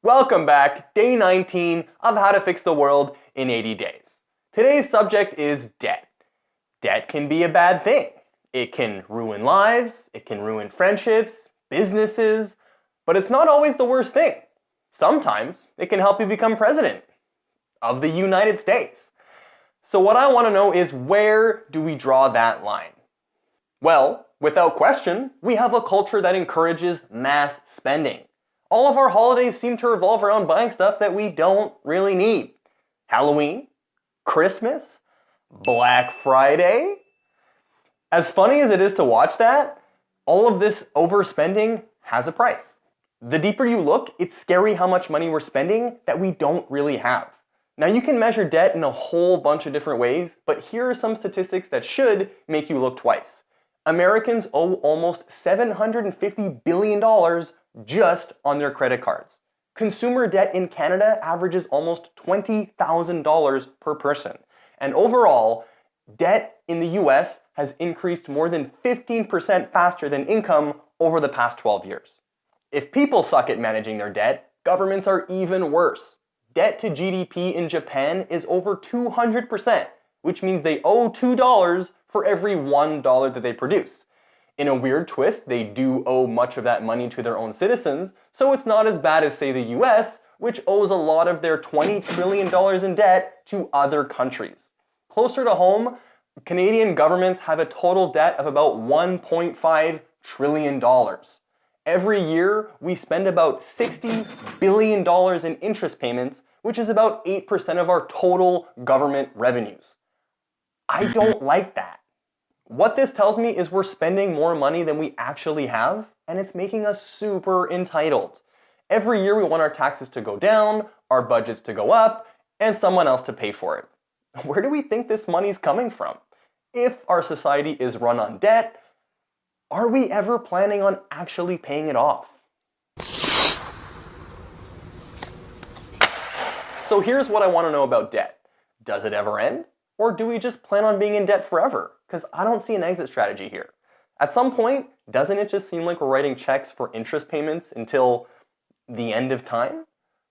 Welcome back, day 19 of How to Fix the World in 80 Days. Today's subject is debt. Debt can be a bad thing. It can ruin lives, it can ruin friendships, businesses, but it's not always the worst thing. Sometimes it can help you become president of the United States. So what I want to know is, where do we draw that line? Well, without question, we have a culture that encourages mass spending. All of our holidays seem to revolve around buying stuff that we don't really need. Halloween, Christmas, Black Friday. As funny as it is to watch that, all of this overspending has a price. The deeper you look, it's scary how much money we're spending that we don't really have. Now you can measure debt in a whole bunch of different ways, but here are some statistics that should make you look twice. Americans owe almost $750 billion just on their credit cards. Consumer debt in Canada averages almost $20,000 per person. And overall, debt in the US has increased more than 15% faster than income over the past 12 years. If people suck at managing their debt, governments are even worse. Debt to GDP in Japan is over 200%, which means they owe $2 for every $1 that they produce. In a weird twist, they do owe much of that money to their own citizens, so it's not as bad as, say, the US, which owes a lot of their $20 trillion in debt to other countries. Closer to home, Canadian governments have a total debt of about $1.5 trillion. Every year, we spend about $60 billion in interest payments, which is about 8% of our total government revenues. I don't like that. What this tells me is we're spending more money than we actually have, and it's making us super entitled. Every year we want our taxes to go down, our budgets to go up, and someone else to pay for it. Where do we think this money's coming from? If our society is run on debt, are we ever planning on actually paying it off? So here's what I want to know about debt. Does it ever end? Or do we just plan on being in debt forever? Because I don't see an exit strategy here. At some point, doesn't it just seem like we're writing checks for interest payments until the end of time?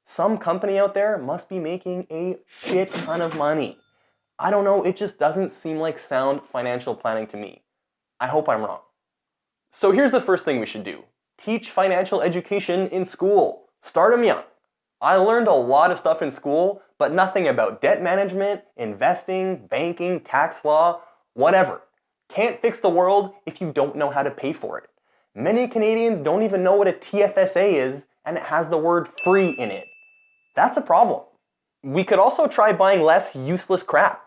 Some company out there must be making a shit ton of money. I don't know, it just doesn't seem like sound financial planning to me. I hope I'm wrong. So here's the first thing we should do. Teach financial education in school. Start them young. I learned a lot of stuff in school, but nothing about debt management, investing, banking, tax law, whatever. Can't fix the world if you don't know how to pay for it. Many Canadians don't even know what a TFSA is, and it has the word free in it. That's a problem. We could also try buying less useless crap.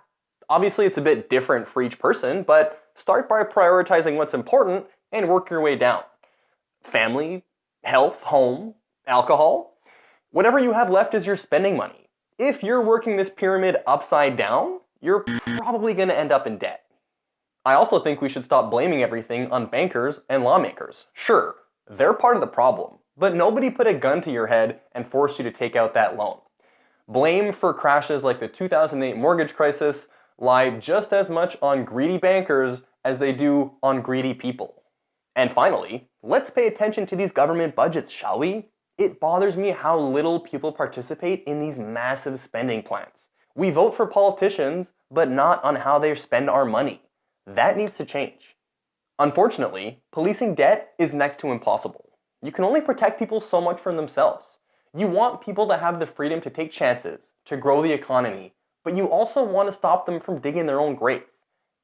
Obviously, it's a bit different for each person, but start by prioritizing what's important and work your way down. Family, health, home, alcohol. Whatever you have left is your spending money. If you're working this pyramid upside down, you're probably going to end up in debt. I also think we should stop blaming everything on bankers and lawmakers. Sure, they're part of the problem, but nobody put a gun to your head and forced you to take out that loan. Blame for crashes like the 2008 mortgage crisis lie just as much on greedy bankers as they do on greedy people. And finally, let's pay attention to these government budgets, shall we? It bothers me how little people participate in these massive spending plans. We vote for politicians, but not on how they spend our money. That needs to change. Unfortunately, policing debt is next to impossible. You can only protect people so much from themselves. You want people to have the freedom to take chances, to grow the economy, but you also want to stop them from digging their own grave.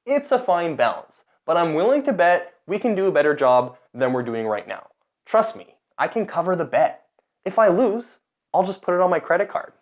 It's a fine balance, but I'm willing to bet we can do a better job than we're doing right now. Trust me, I can cover the bet. If I lose, I'll just put it on my credit card.